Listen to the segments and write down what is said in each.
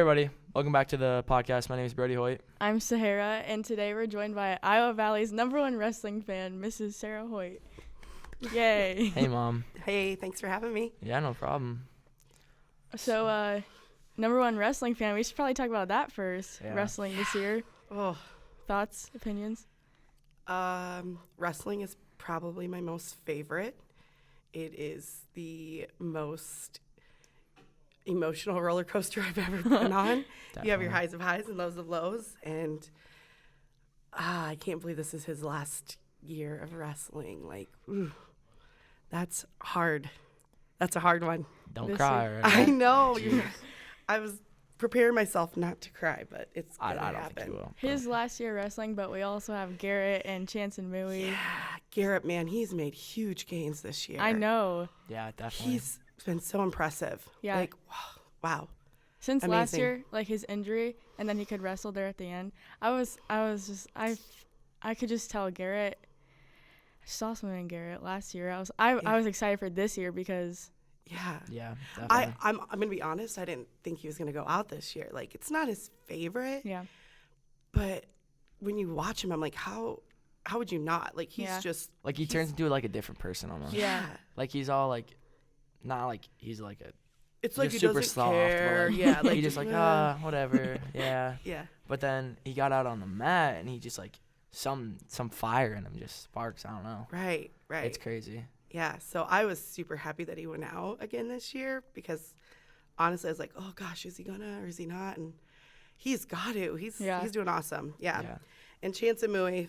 everybody. Welcome back to the podcast. My name is Brody Hoyt. I'm Sarah, and today we're joined by Iowa Valley's #1 wrestling fan, Mrs. Sarah Hoyt. Yay. Hey, Mom. Hey, thanks for having me. Yeah, no problem. So, #1 wrestling fan, we should probably talk about that first. Yeah. Wrestling this year. Oh, Thoughts, opinions? wrestling is probably my most favorite. It is the most emotional roller coaster I've ever been on. You have your highs of highs and lows of lows, and I can't believe this is his last year of wrestling. Like, that's hard. That's a hard one. Don't This cry. year- Right? I know. Jeez. I was preparing myself not to cry, but it's I gonna don't happen. think you will. His last year wrestling, but we also have Garrett and Chance and Mui. Yeah, Garrett, man, he's made huge gains this year. I know. Yeah, definitely. He's been so impressive. Yeah. Like, wow. Since last Amazing. year, like his injury, and then he could wrestle there at the end. I could just tell Garrett. I saw something in Garrett last year. I was excited for this year because Yeah. Yeah, definitely. I'm gonna be honest, I didn't think he was gonna go out this year. Like, it's not his favorite, yeah, but when you watch him, I'm like, how would you not? Like, he's Yeah. just Like, he turns into, like, a different person almost. Yeah. Like, he's all, like, not like he's, like, a It's like just he super doesn't soft. care. But, like, Yeah, like he just, like, whatever. Yeah. Yeah. But then he got out on the mat, and he just, like, some fire in him just sparks. I don't know. Right. It's crazy. Yeah. So I was super happy that he went out again this year because honestly, I was like, oh gosh, is he gonna or is he not? And he's got to. He's doing awesome. Yeah. And Chance and Mui,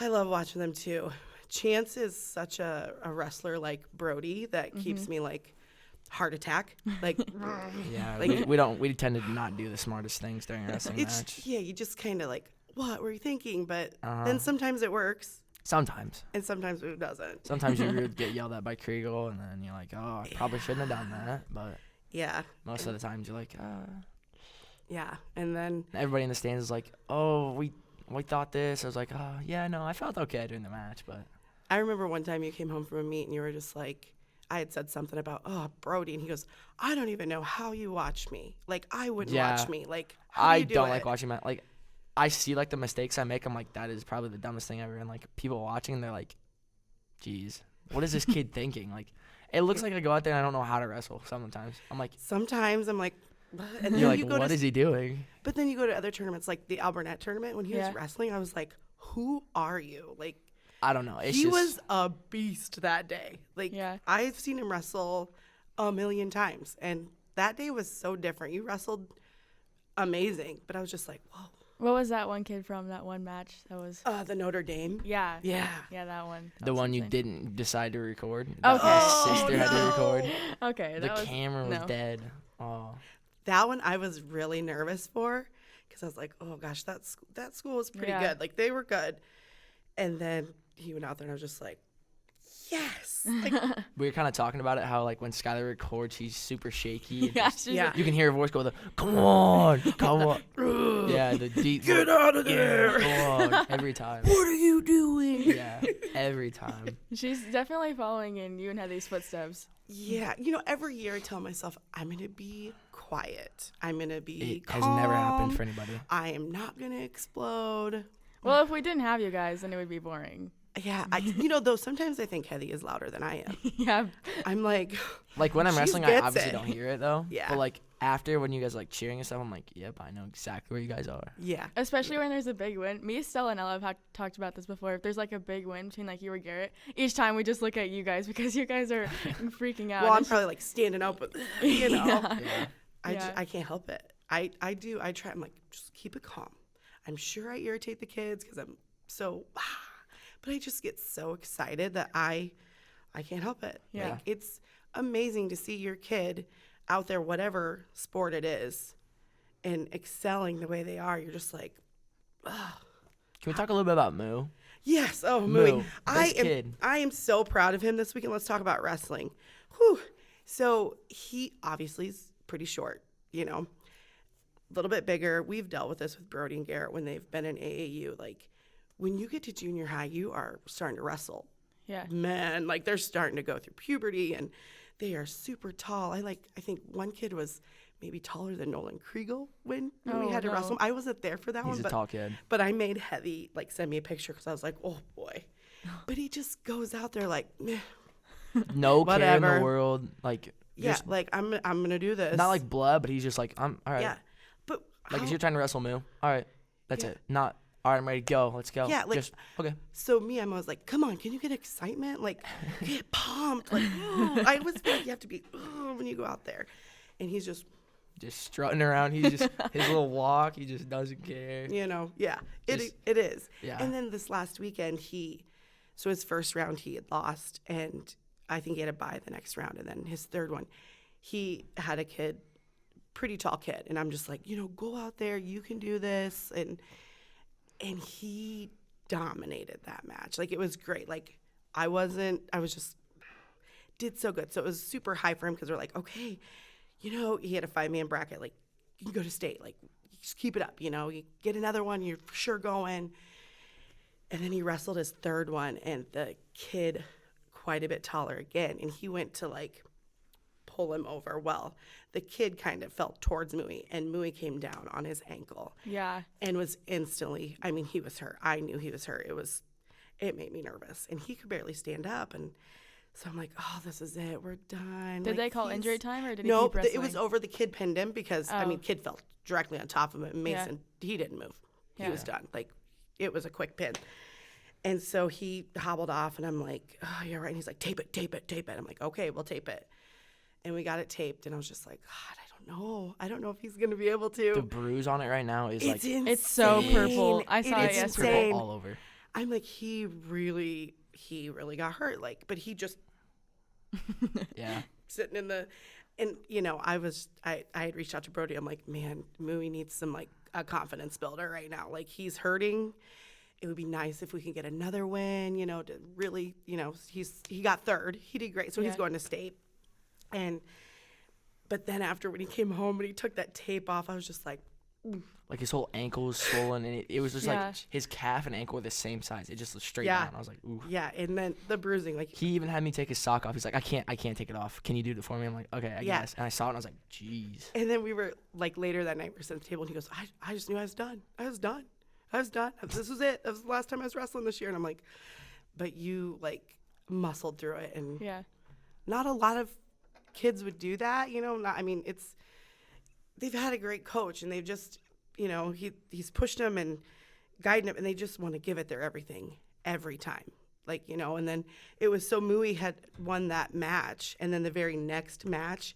I love watching them too. Chance is such a wrestler like Brody that keeps me like heart attack. Like, Yeah, Like- we tend to not do the smartest things during a wrestling match. you just kind of like, what were you thinking? But Uh-huh. then sometimes it works Sometimes. and sometimes it doesn't. Sometimes you would get yelled at by Kriegel, and then you're like, oh, I probably shouldn't have done that. But Yeah. most of the times you're like, Yeah. And then, everybody in the stands is like, oh, we thought this. I was like, oh, yeah, no, I felt okay during the match, but I remember one time you came home from a meet and you were just like, I had said something about, oh, Brody. And he goes, I don't even know how you watch me. Like, I wouldn't Yeah. watch me. Like, how do I you do don't it? like watching match. Like, I see, like, the mistakes I make. I'm like, that is probably the dumbest thing ever. And, like, people watching, they're like, geez, what is this kid thinking? Like, it looks like I go out there and I don't know how to wrestle sometimes. I'm like, Sometimes I'm like, what? And then you're like, you go what to, is he doing? But then you go to other tournaments, like the Alburnett tournament. When he Yeah. was wrestling, I was like, who are you? Like, I don't know. It's he just, was a beast that day. Like, Yeah. I've seen him wrestle a million times. And that day was so different. You wrestled amazing. But I was just like, whoa. What was that one kid from that one match? That was The Notre Dame. yeah, Yeah. that one. That the was one you insane. didn't decide to record. Okay. His sister had to no. record. Okay, The that was camera was no. dead. Oh. That one I was really nervous for because I was like, oh gosh, that school was pretty Yeah. good. Like, they were good. And then he went out there and I was just like, yes. Like, We were kind of talking about it, how, like, when Skylar records, she's super shaky. and Yeah, just- she's Yeah. like- you can hear her voice go, come on, come on. Yeah, the deep Get out of Yeah, there. come on, every time. What are you doing? Yeah, every time. she's definitely following in you and Heather's footsteps. Yeah. Every year I tell myself, I'm going to be quiet. I'm going to be It calm. has never happened for anybody. I am not going to explode. Well, if we didn't have you guys, then it would be boring. Yeah. Though sometimes I think Heathy is louder than I am. Yeah, I'm like, Like, when I'm She wrestling, I gets obviously it. don't hear it, though. Yeah. But, like, after, when you guys, like, cheering and stuff, I'm like, yep, I know exactly where you guys are. yeah. especially when there's a big win. Me, Stella, and Ella have talked about this before. If there's like a big win between like you or Garrett, each time we just look at you guys because you guys are freaking out. Well, I'm It's- probably like standing up with, Yeah. Yeah. Yeah. I can't help it. I try. I'm like, just keep it calm. I'm sure I irritate the kids because I'm so, but I just get so excited that I can't help it. Yeah. Like, it's amazing to see your kid out there, whatever sport it is, and excelling the way they are. You're just like, Can we talk a little bit about Moo? yes. Oh, Moo, Mooey. I this am. kid. I am so proud of him this weekend. Let's talk about wrestling. Whew. So he obviously is pretty short. A little bit bigger. We've dealt with this with Brody and Garrett when they've been in AAU. Like, when you get to junior high, you are starting to wrestle. Yeah. Man, like, they're starting to go through puberty and they are super tall. I think one kid was maybe taller than Nolan Kriegel when we had to wrestle him. No. I wasn't there for that one. He's a tall kid. But I made Heavy, like, send me a picture because I was like, oh, boy. But he just goes out there like, meh. No care in Whatever. the world. Like, Yeah, just like, I'm going to do this. not like blood, but he's just like, I'm all right. Yeah. But Like, how- if you're trying to wrestle Moo, all right, that's Yeah. it. Not, all right, I'm ready to go. Let's go. Yeah, like- just, okay. So me, I was like, come on, can you get excitement? Like, get pumped. Like, I was like, you have to be when you go out there. And he's just, Just strutting around. He's just, his little walk, he just doesn't care. yeah, Just- it is. Yeah. And then this last weekend, so his first round he had lost, and I think he had a bye the next round. And then his third one, he had a kid, pretty tall kid. And I'm just like, go out there, you can do this. And he dominated that match. Like, it was great. Like, did so good. So it was super high for him because we're like, okay, he had a 5-man bracket. Like, you can go to state. Like, just keep it up. You get another one, you're for sure going. And then he wrestled his third one, and the kid, quite a bit taller again, and he went to, like, pull him over. Well, the kid kind of fell towards Mui, and Mui came down on his ankle. Yeah. And was instantly, he was hurt. I knew he was hurt. It made me nervous. And he could barely stand up. And so I'm like, oh, this is it. We're done. Did Like, they call he's- injury time, or did he Nope, keep wrestling? it was over. The kid pinned him because, kid fell directly on top of him. And Mason, he didn't move. He was done. Like, it was a quick pin. And so he hobbled off, and I'm like, oh, you're right. And he's like, tape it, tape it, tape it. I'm like, okay, we'll tape it. And we got it taped, and I was just like, God, I don't know. I don't know if he's going to be able to. The bruise on it right now is like, insane. It's so purple. I saw it is yesterday. insane. all over. I'm like, he really got hurt. Like, but he just Yeah. sitting in the, and I had reached out to Brody. I'm like, man, Mui needs some, like, a confidence builder right now. Like, he's hurting. It would be nice if we can get another win, to really, he got third. He did great. So he's going to state. But then after when he came home and he took that tape off, I was just like, Like, his whole ankle was swollen, and it was just Yeah. like his calf and ankle were the same size. It just was straight Yeah. down. I was like, ooh. yeah. And then the bruising, like, He even had me take his sock off. He's like, I can't take it off. Can you do it for me? I'm like, okay, I Yeah. guess. And I saw it, and I was like, jeez. and then we were, like, later that night, we were sitting at the table, and he goes, I just knew I was done. I was done. This was it. That was the last time I was wrestling this year. And I'm like, but you, like, muscled through it. And Yeah. not a lot of kids would do that, they've had a great coach, and they've just, he's pushed them and guided them, and they just want to give it their everything every time. Like, and then it was so Mui had won that match, and then the very next match,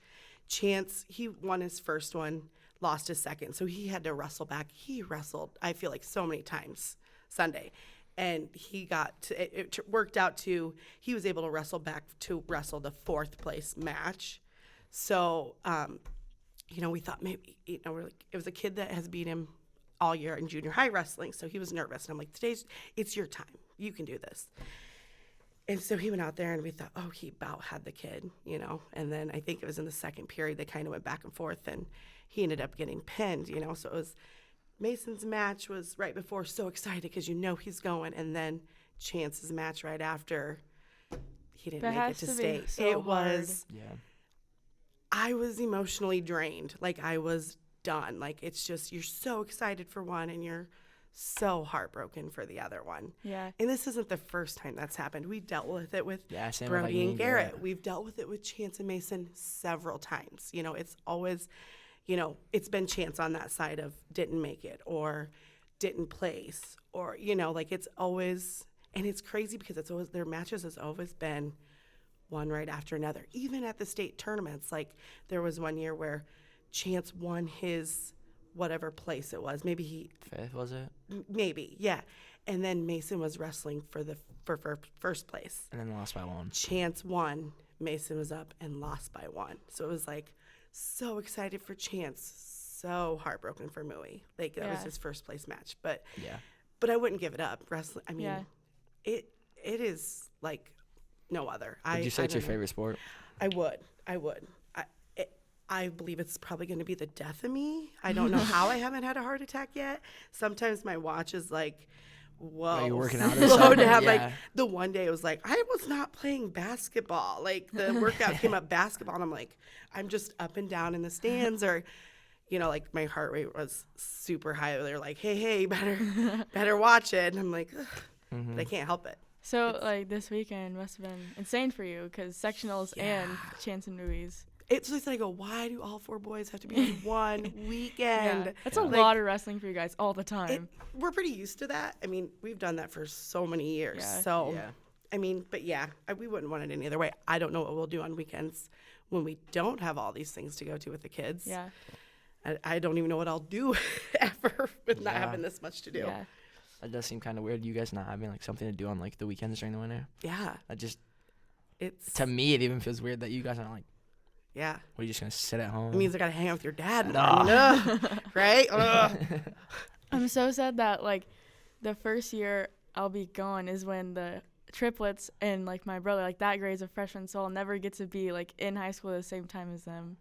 Chance, he won his first one, lost his second, so he had to wrestle back. He wrestled, I feel like, so many times Sunday. And he got to, it worked out to, he was able to wrestle back to wrestle the 4th place match. So, we thought maybe, we're like, it was a kid that has beat him all year in junior high wrestling. So he was nervous. And I'm like, it's your time. You can do this. And so he went out there, and we thought, oh, he about had the kid, And then I think it was in the second period, they kind of went back and forth, and he ended up getting pinned, So it was, Mason's match was right before, so excited because he's going, and then Chance's match right after, he didn't That make it has to to be state. so It was, Yeah. I was emotionally drained. Like, I was done. Like, it's just, you're so excited for one, and you're so heartbroken for the other one. Yeah. And this isn't the first time that's happened. We dealt with it with Yeah, same with, like, Brody me and and Garrett. Garrett. We've dealt with it with Chance and Mason several times. It's always, it's been Chance on that side of didn't make it or didn't place or, like, it's always, and it's crazy because it's always, their matches has always been one right after another. Even at the state tournaments, like, there was one year where Chance won his whatever place it was. Maybe he 5th, was it? maybe, yeah. And then Mason was wrestling for first place. And then lost by 1. Chance won. Mason was up and lost by 1. So it was like so excited for Chance, so heartbroken for Mui. Like, that was Yeah. his first place match. But Yeah. I wouldn't give it up. Wrestling, I mean, Yeah. it is like no other. Would you say it's your don't know. favorite sport? I would. I believe it's probably going to be the death of me. I don't know how I haven't had a heart attack yet. Sometimes my watch is like whoa. Are you working out or Slow something? down. Yeah. Like the one day it was like, I was not playing basketball. Like the workout came up basketball and I'm like, I'm just up and down in the stands or, like my heart rate was super high. They're like, hey, better watch it. And I'm like, ugh, but I can't help it. So, like, this weekend must have been insane for you because sectionals and chance and movies. It's just I go, why do all 4 boys have to be in one weekend? Yeah. That's a lot of wrestling for you guys all the time. We're pretty used to that. I mean, we've done that for so many years. Yeah. So, I mean, but we wouldn't want it any other way. I don't know what we'll do on weekends when we don't have all these things to go to with the kids. Yeah. I don't even know what I'll do ever with not having this much to do. Yeah. It does seem kind of weird, you guys not having like something to do on like the weekends during the winter. Yeah. To me, it even feels weird that you guys aren't like, yeah. what, are you just going to sit at home? It means I got to hang out with your dad. No. Right? I'm so sad that, like, the first year I'll be gone is when the triplets and, like, my brother, like, that grade's a freshman, so I'll never get to be, like, in high school at the same time as them.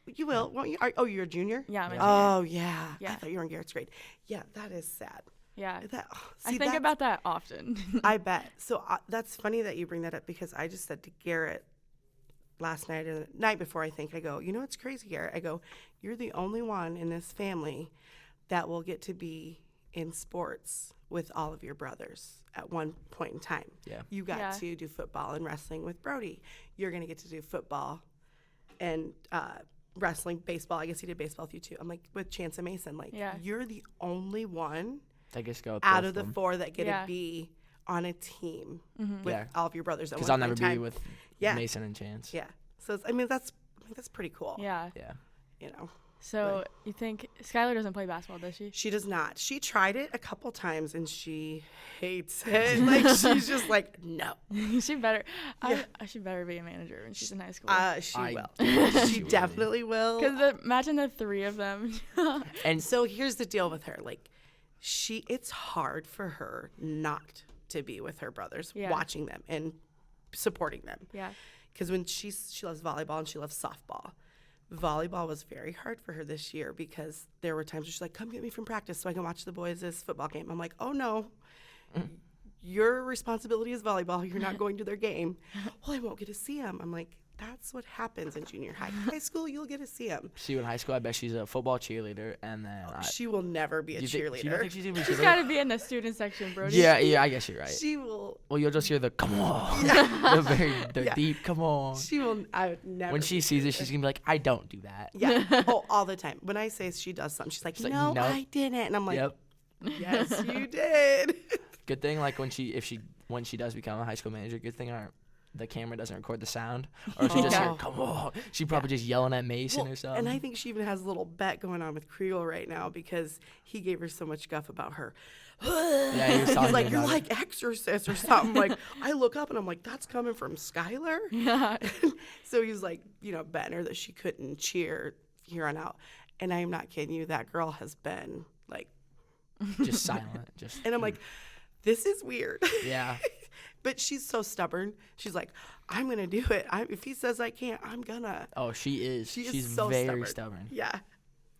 You will, won't you? You're a junior? Yeah, I'm a junior. Oh, yeah. Yeah. I thought you were in Garrett's grade. Yeah, that is sad. Yeah. See, I think about that often. I bet. So that's funny that you bring that up because I just said to Garrett last night or the night before, I think, I go, it's crazy, Garrett. I go, you're the only one in this family that will get to be in sports with all of your brothers at one point in time. Yeah. You got to do football and wrestling with Brody. You're going to get to do football and wrestling, baseball. I guess he did baseball with you too. I'm like, with Chance and Mason, like, you're the only one I guess go out of the 4 that get to be on a team with all of your brothers. Because I'll never be with Mason and Chance. Yeah. So that's pretty cool. Yeah. Yeah. So you think Skylar doesn't play basketball, does she? She does not. She tried it a couple times and she hates it. Like she's just like, no. She better. I should better be a manager when she's in high school. She will. She definitely will. Because imagine the 3 of them. And so here's the deal with her. Like it's hard for her not to be with her brothers, watching them and supporting them. Yeah. Because when she loves volleyball and she loves softball. Volleyball was very hard for her this year because there were times where she's like, come get me from practice so I can watch the boys' football game. I'm like, oh, no. Your responsibility is volleyball. You're not going to their game. Well, I won't get to see them. I'm like, that's what happens in junior high. High school, you'll get to see them. See, in high school, I bet she's a football cheerleader, and then she will never be a cheerleader. You don't think she's even She's got to be in the student section, Brody. Yeah, I guess you're right. She will. Well, you'll just hear the come on, the deep come on. She will. I would never. When she sees it, she's gonna be like, I don't do that. Yeah. Oh, all the time. When I say she does something, she's like, no, I didn't. And I'm like, yep. Yes, you did. Good thing, like when she does become a high school manager, good thing the camera doesn't record the sound, or she just hear, come on. She probably just yelling at Mason or something. And I think she even has a little bet going on with Kriegel right now because he gave her so much guff about her. Yeah, he was talking He's like, about you're it. like Exorcist or something. Like, I look up and I'm like, that's coming from Skylar? Yeah. So he was like, betting her that she couldn't cheer here on out. And I am not kidding you. That girl has been like. Just silent. And I'm like, this is weird. Yeah. But she's so stubborn. She's like, I'm going to do it. If he says I can't, I'm going to. Oh, she is. She's so very stubborn. Yeah.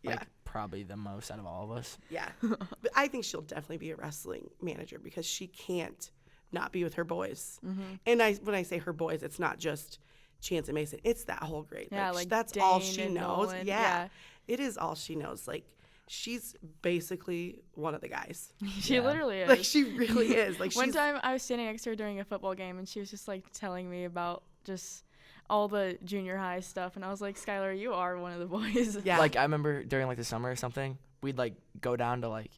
Yeah. Like, probably the most out of all of us. Yeah. But I think she'll definitely be a wrestling manager because she can't not be with her boys. Mm-hmm. And when I say her boys, it's not just Chance and Mason. It's that whole grade. Yeah, like that's Dane all she and knows. Nolan. Yeah. It is all she knows. Like, she's basically one of the guys. She literally is. Like, she really is. Like, one time I was standing next to her during a football game, and she was just, like, telling me about just all the junior high stuff. And I was like, Skylar, you are one of the boys. Yeah. Like, I remember during, like, the summer or something, we'd, like, go down to, like,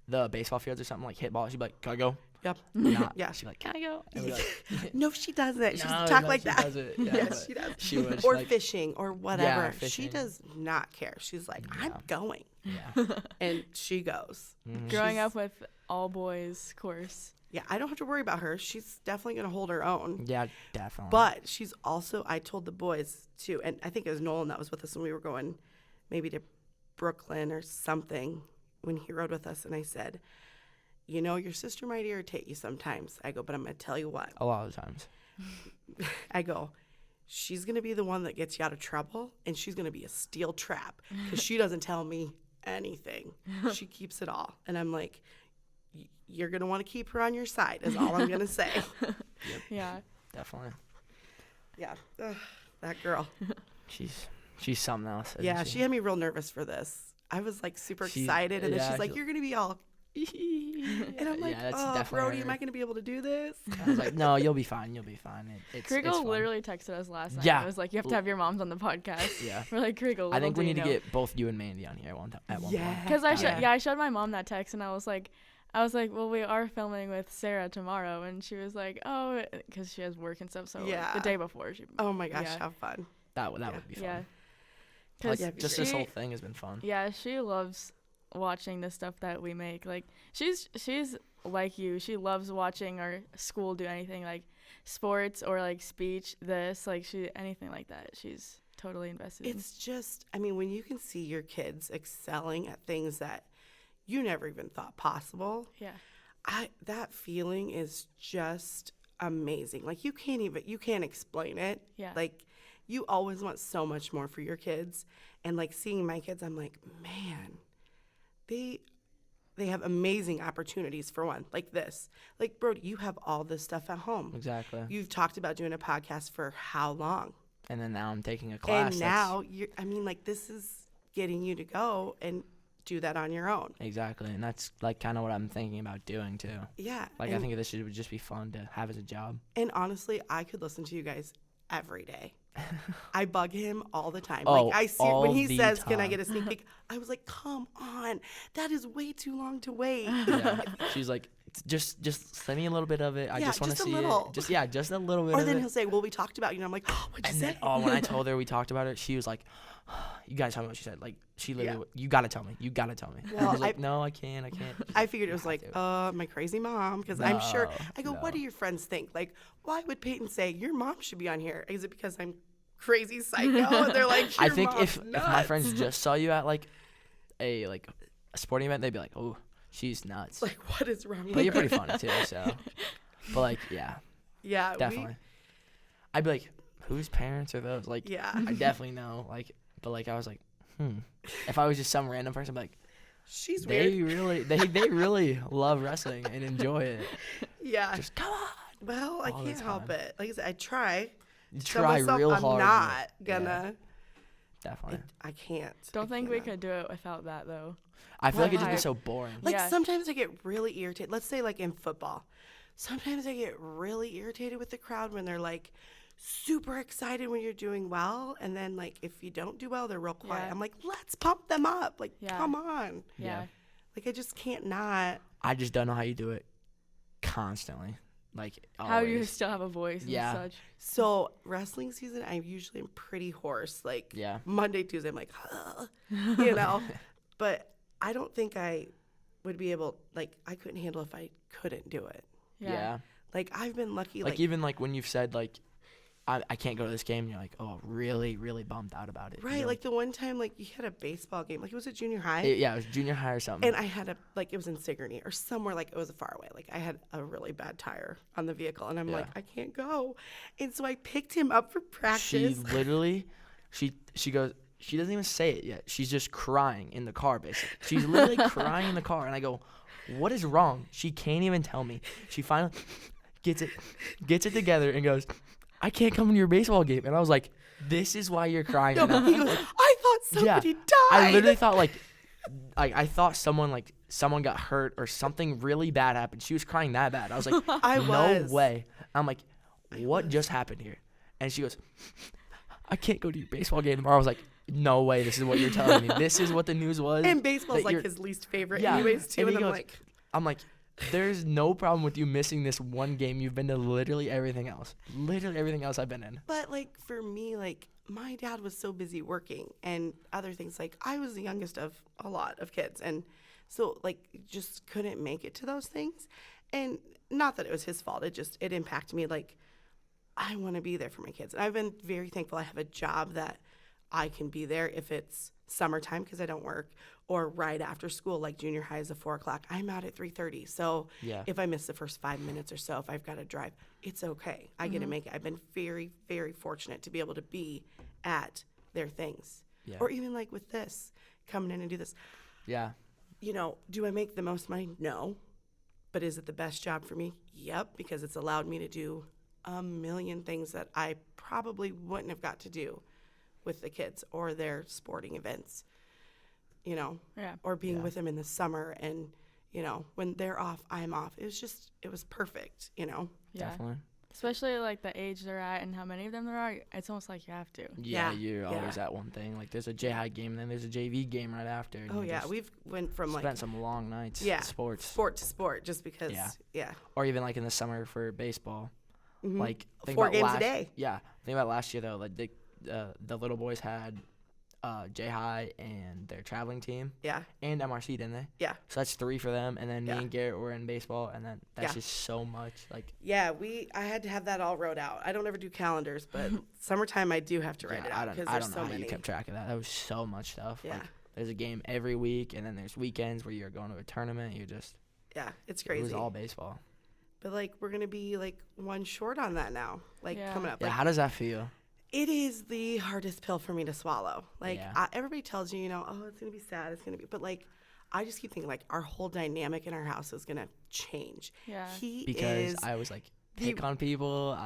the baseball fields or something, like, hit ball. She'd be like, can I go? Yep. Not. Yeah. She'd be like, can I go? And we'd be like, No, she doesn't. She No, doesn't talk no, like she that. doesn't. Yeah, Yes, she does. She would. Or like, fishing or whatever. Yeah, She fishing. does not care. She's like, I'm going. Yeah. And she goes. Mhm. Growing up with all boys course. Yeah, I don't have to worry about her. She's definitely going to hold her own. Yeah, definitely. But she's also, I told the boys too, and I think it was Nolan that was with us when we were going maybe to Brooklyn or something when he rode with us. And I said, your sister might irritate you sometimes. I go, but I'm going to tell you what. a lot of times. I go, she's going to be the one that gets you out of trouble, and she's going to be a steel trap because she doesn't tell me anything. She keeps it all. And I'm like, you're going to want to keep her on your side is all I'm going to say. Yeah. Definitely. Yeah. Ugh, that girl. She's something else. Yeah, Isn't she had me real nervous for this. I was like super excited, and then she's like, "You're gonna be all," and I'm like, "Oh, Brody, am I gonna be able to do this?" I was like, "No, you'll be fine. You'll be fine." Kriegel literally texted us last night. Yeah. I was like, "You have to have your moms on the podcast." Yeah. We're like, "Kriegel." I think we need to get both you and Mandy on here at one point. Because I showed my mom that text, and I was like, well, we are filming with Sarah tomorrow, and she was like, oh, because she has work and stuff. So like, the day before she. Oh my gosh, how fun! That would be fun. Yeah. Just this whole thing has been fun. Yeah, she loves watching the stuff that we make. Like she's like you. She loves watching our school do anything like sports or like speech. Anything like that. She's totally invested. It's just, I mean, when you can see your kids excelling at things that you never even thought possible. Yeah. That feeling is just amazing. Like you can't explain it. Yeah. Like you always want so much more for your kids. And like seeing my kids, I'm like, man, they have amazing opportunities for one, like this. Like, Brody, you have all this stuff at home. Exactly. You've talked about doing a podcast for how long? And then now I'm taking a class. And now, this is getting you to go and do that on your own. Exactly. And that's like kind of what I'm thinking about doing too. Yeah. Like I think this would just be fun to have as a job. And honestly, I could listen to you guys every day. I bug him all the time. Oh, like I see when he says, time. "Can I get a sneak peek?" I was like, "Come on, that is way too long to wait." Yeah. She's like, just send me a little bit of it. I just want to see it. Just a little bit. Or of then it. he'll say, "Well, we talked about you." And I'm like, "Oh, what'd you say?" When I told her we talked about it, she was like, "You gotta tell me what she said." Like she literally, you gotta tell me. You gotta tell me. Well, I was like, "No, I can't. I figured it was like, my crazy mom, because I'm sure. I go, "What do your friends think? Like, why would Peyton say your mom should be on here? Is it because I'm crazy psycho?" And they're like, I think if nuts. my friends just saw you at like a sporting event, they'd be like, "Oh, she's nuts." Like, what is wrong with But you're her? pretty funny too, so. But like, yeah. Yeah, definitely. I'd be like, whose parents are those? Like, yeah. I definitely know. Like, but like, I was like, If I was just some random person, I'd be like, she's they weird. they really love wrestling and enjoy it. Yeah. Just come on. Well, I can't help it. Like I said, I try. You try real I'm hard. I'm not gonna. Definitely. I can't. Don't think we could do it without that though. I feel like it'd just be so boring. Like sometimes I get really irritated. Let's say like in football. Sometimes I get really irritated with the crowd when they're like super excited when you're doing well, and then like if you don't do well, they're real quiet. Yeah. I'm like, let's pump them up. Like, come on. Yeah. Like I just can't not. I just don't know how you do it constantly. Like always. How you still have a voice and such. So wrestling season, I usually am pretty hoarse. Like Monday, Tuesday, I'm like, you know. But I don't think I would be able. Like I couldn't handle if I couldn't do it. Yeah. Like I've been lucky. Like even like when you've said like, I can't go to this game, and you're like, oh, really, really bummed out about it. Right. You know? Like the one time, like you had a baseball game. Like it was at junior high. It was junior high or something. And I had it was in Sigourney or somewhere, like it was far away. Like I had a really bad tire on the vehicle, and I'm like, I can't go. And so I picked him up for practice. She literally, she goes, she doesn't even say it yet. She's just crying in the car, basically. She's literally crying in the car, and I go, what is wrong? She can't even tell me. She finally gets it together and goes, I can't come to your baseball game. And I was like, this is why you're crying. No, he goes, I thought somebody died. I literally thought I thought someone got hurt or something really bad happened. She was crying that bad. I was like, no way. I'm like, what just happened here? And she goes, I can't go to your baseball game tomorrow. I was like, no way. This is what you're telling me. This is what the news was. And baseball's like his least favorite anyways too. And I'm like, there's no problem with you missing this one game. You've been to literally everything else. Literally everything else I've been in. But like for me, like my dad was so busy working and other things. Like I was the youngest of a lot of kids, and so like just couldn't make it to those things. And not that it was his fault. It impacted me. Like I want to be there for my kids, and I've been very thankful. I have a job that I can be there if it's summertime because I don't work, or right after school, like junior high is at 4:00. I'm out at 3:30. So if I miss the first 5 minutes or so, if I've got to drive, it's okay. I get to make it. I've been very, very fortunate to be able to be at their things. Yeah. Or even like with this, coming in and do this. Yeah. You know, do I make the most money? No. But is it the best job for me? Yep, because it's allowed me to do a million things that I probably wouldn't have got to do with the kids or their sporting events, or being with them in the summer. And, when they're off, I'm off. It was perfect, Yeah. Definitely. Especially like the age they're at and how many of them there are, it's almost like you have to. Yeah, you're always at one thing. Like there's a J-High game, and then there's a JV game right after. Oh yeah, we've went from spent some long nights. Sport to sport, just because. Yeah. Or even like in the summer for baseball, like 4 games a day. Yeah, think about last year though. Like the little boys had J-High and their traveling team. Yeah. And MRC, didn't they? Yeah. So that's 3 for them, and then me and Garrett were in baseball, and then that's just so much. Like. Yeah, I had to have that all wrote out. I don't ever do calendars, but summertime I do have to write it out because there's so many. I don't know how you kept track of that. That was so much stuff. Yeah. Like, there's a game every week, and then there's weekends where you're going to a tournament. Yeah, it's crazy. It was all baseball. But like we're gonna be like one short on that now. Coming up. Yeah. Like, How does that feel? It is the hardest pill for me to swallow. Like, everybody tells you, oh, it's going to be sad. It's going to be, but like, I just keep thinking like our whole dynamic in our house is going to change. Yeah. Because I was like, pick on people.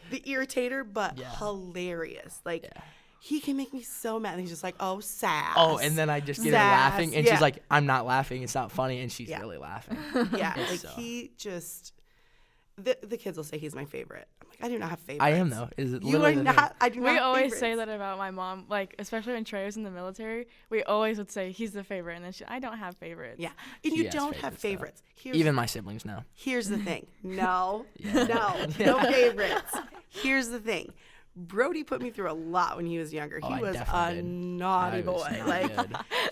The irritator, but hilarious. Like, he can make me so mad. And he's just like, oh, sass. Oh, and then I just get her laughing, and she's like, I'm not laughing. It's not funny. And she's really laughing. Yeah. Like, he just, the kids will say he's my favorite. I'm like, I do not have favorites. I am, though. Is it you are not. I do not. We have always favorites. say that about my mom, like, especially when Trey was in the military. We always would say he's the favorite, and then I don't have favorites. Yeah. And you don't have favorites. Even my siblings know. Here's the thing. No favorites. Here's the thing. Brody put me through a lot when he was younger. He was a naughty boy. Like,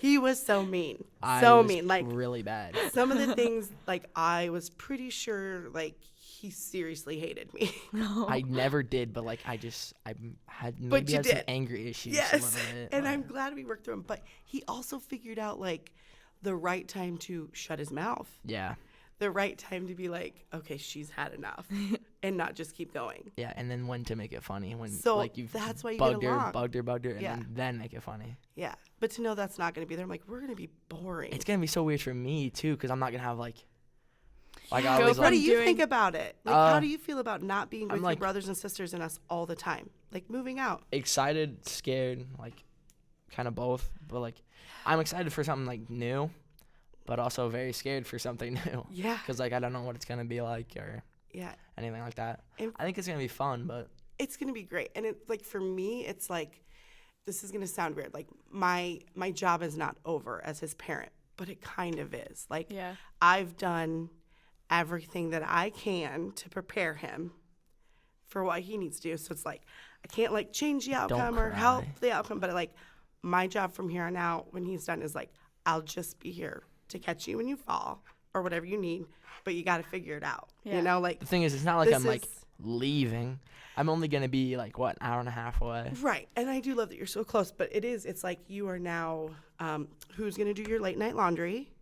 he was so mean. Like, really bad. Some of the things, like, I was pretty sure, like, he seriously hated me. No. I never did, but like I had some angry issues. Yes, a little bit, and I'm glad we worked through them. But he also figured out like the right time to shut his mouth. Yeah. The right time to be like, okay, she's had enough, and not just keep going. Yeah, and then when to make it funny. That's why you bugged get along. bugged her, and then make it funny. Yeah, but to know that's not going to be there, I'm like, we're going to be boring. It's going to be so weird for me too, because I'm not going to have like. What do you think about it? Like, how do you feel about not being with your brothers and sisters and us all the time? Like, moving out. Excited, scared, like, kind of both. But, like, I'm excited for something, like, new, but also very scared for something new. Yeah. Because, like, I don't know what it's going to be like or anything like that. And I think it's going to be fun, but. It's going to be great. And, it's like, for me, it's like, this is going to sound weird. Like, my job is not over as his parent, but it kind of is. Like, I've done everything that I can to prepare him for what he needs to do. So it's like, I can't like change the outcome or help the outcome, but like my job from here on out when he's done is like, I'll just be here to catch you when you fall or whatever you need, but you got to figure it out. Like the thing is, it's not like I'm like leaving. I'm only going to be like, what, an hour and a half away. Right. And I do love that you're so close, but it's like you are now, who's going to do your late night laundry?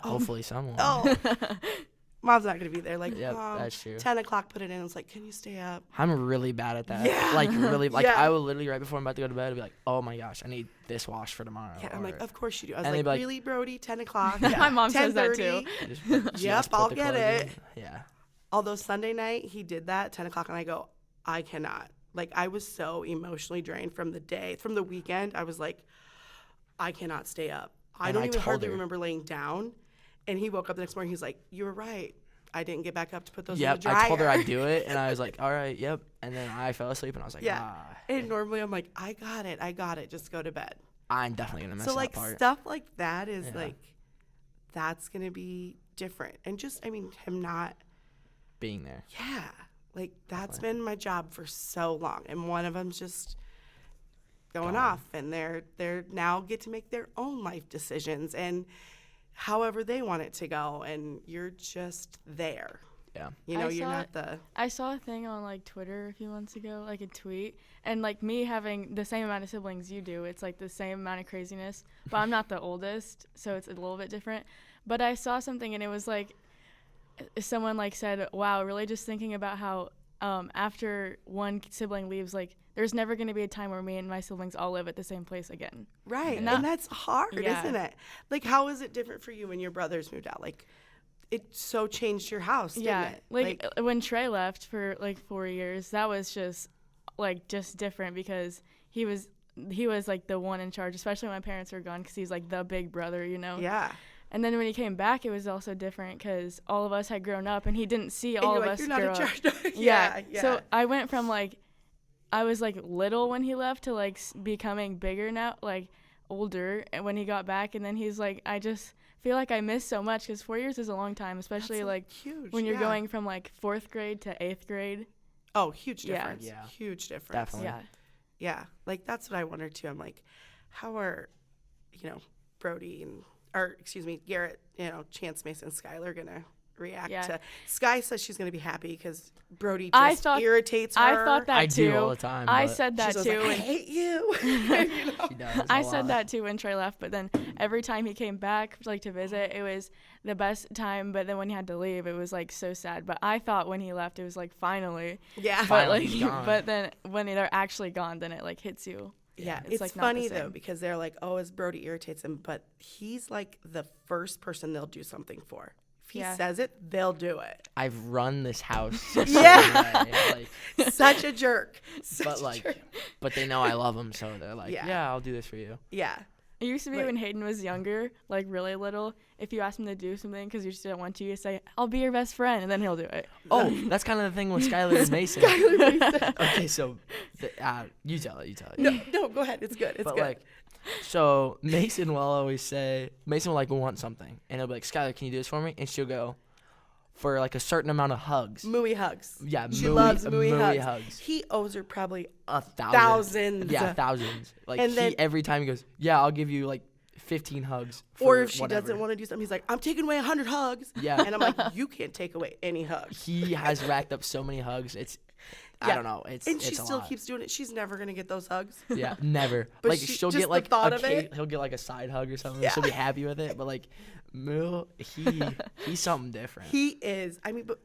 Hopefully someone. Oh, Mom's not going to be there. Like, that's true. 10 o'clock, put it in. It's like, can you stay up? I'm really bad at that. Yeah. Like, really. Like, I will literally, right before I'm about to go to bed, I'll be like, oh, my gosh, I need this wash for tomorrow. Yeah, I'm like, of course you do. I was like, really, Brody? 10 o'clock? My mom says that, too. Yep, I'll get it. Yeah. Although Sunday night, he did that, 10 o'clock, and I go, I cannot. Like, I was so emotionally drained from the weekend. I was like, I cannot stay up. I don't even hardly remember laying down. And he woke up the next morning. He's like, you were right. I didn't get back up to put those in the dryer. I told her I'd do it. And I was like, all right, yep. And then I fell asleep. And I was like, And normally I'm like, I got it. Just go to bed. I'm definitely going to miss that part. So, like, stuff like that is, like, that's going to be different. And just, I mean, him not being there. Yeah. Like, that's been my job for so long. And one of them's just going off. And they're now get to make their own life decisions. And however they want it to go, and you're just there. Yeah. You're not the... I saw a thing on, like, Twitter a few months ago, like a tweet, and, like, me having the same amount of siblings you do, it's, like, the same amount of craziness, but I'm not the oldest, so it's a little bit different. But I saw something, and it was, like, someone, like, said, wow, really just thinking about how after one sibling leaves, like, there's never going to be a time where me and my siblings all live at the same place again. Right. And that's hard, isn't it? Like, how is it different for you when your brothers moved out? Like, it so changed your house, didn't it? Like when Trey left for like 4 years, that was just different because he was like the one in charge, especially when my parents were gone, because he's like the big brother, you know. Yeah. And then when he came back, it was also different because all of us had grown up, and he didn't see all of us you're grow not in up. charge. Yeah. So I went from like, I was like little when he left to like becoming bigger now, like older when he got back. And then he's like, I just feel like I missed so much because 4 years is a long time, especially like huge, when you're going from like 4th grade to 8th grade. Oh, huge difference. Yeah. Huge difference. Definitely. Yeah. Yeah. Like, that's what I wonder, too. I'm like, how are, Brody Garrett, Chance, Mason, Skylar going to react to. Sky says she's going to be happy because Brody just irritates her. I thought that too. I do all the time. I said that she's too. Like, I hate you. She does. I said that too when Trey left, but then every time he came back like to visit, it was the best time. But then when he had to leave, it was like so sad. But I thought when he left, it was like finally. Yeah. Finally he's gone. But then when they're actually gone, then it like hits you. Yeah, it's like funny though because they're like, oh, as Brody irritates him, but he's like the first person they'll do something for. If he says it, they'll do it. I've run this house. Such a jerk. But they know I love them, so they're like, yeah, I'll do this for you. Yeah. It used to be when Hayden was younger, like really little, if you ask him to do something because you just didn't want to, you say, I'll be your best friend, and then he'll do it. Oh, that's kind of the thing with Skylar and Mason. Okay, so you tell it. No, go ahead. It's good. It's good. So Mason will want something, and he'll be like, Skylar, can you do this for me? And she'll go, for like a certain amount of hugs. Mooey hugs. Yeah, she loves Mooey hugs. He owes her probably thousands. Yeah, thousands. Like, and then, every time he goes, yeah, I'll give you like 15 hugs. Or if she doesn't want to do something, he's like, I'm taking away 100 hugs. Yeah. And I'm like, you can't take away any hugs. He has racked up so many hugs. I don't know. And she still keeps doing it. She's never gonna get those hugs. Yeah, never. But like she'll get like he'll get like a side hug or something. Yeah. She'll be happy with it. But like, he's something different. He is. I mean, but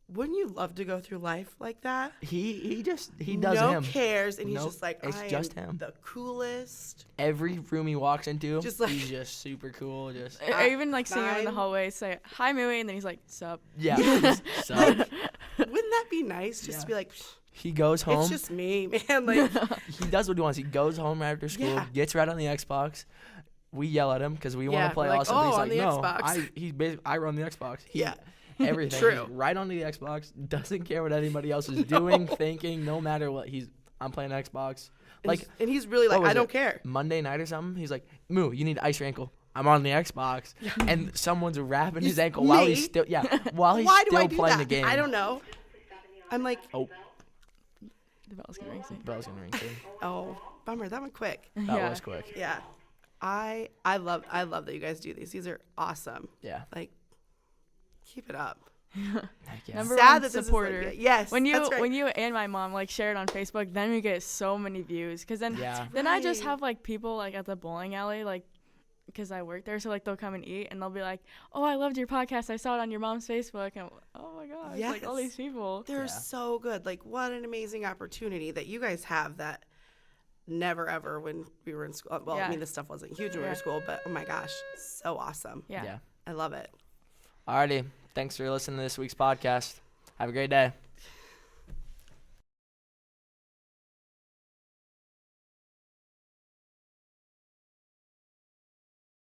wouldn't you love to go through life like that? He does him. No cares, and he's just like, it's just him. The coolest. Every room he walks into, just he's just super cool. Just I even like seeing him in the hallway say hi, Mooey, and then he's like, sup. Yeah. Sup. Wouldn't that be nice? Just to be like. He goes home. It's just me, man. Like he does what he wants. He goes home after school, gets right on the Xbox. We yell at him because we want to play awesome. He's like, no, Xbox. I run the Xbox. Everything. True. He's right onto the Xbox. Doesn't care what anybody else is doing, thinking. No matter what, I'm playing Xbox. And he's really like, I don't care. Monday night or something. He's like, Moo, you need to ice your ankle. I'm on the Xbox, and someone's wrapping his ankle while he's still playing the game. I don't know. I'm like, the bell's gonna ring soon. Oh, bummer. That went quick. That was quick. Yeah. I love that you guys do these. These are awesome. Yeah. Like, keep it up. Number Sad one that supporter. Yes. When you that's right. when you and my mom like share it on Facebook, then we get so many views. Cause then I just have like people like at the bowling alley like. Because I work there, so like they'll come and eat, and they'll be like, "Oh, I loved your podcast. I saw it on your mom's Facebook." And oh my gosh, like all these people, they're so good. Like, what an amazing opportunity that you guys have that never ever when we were in school. Well, I mean, this stuff wasn't huge when we were in school, but oh my gosh, so awesome. Yeah, I love it. Alrighty, thanks for listening to this week's podcast. Have a great day.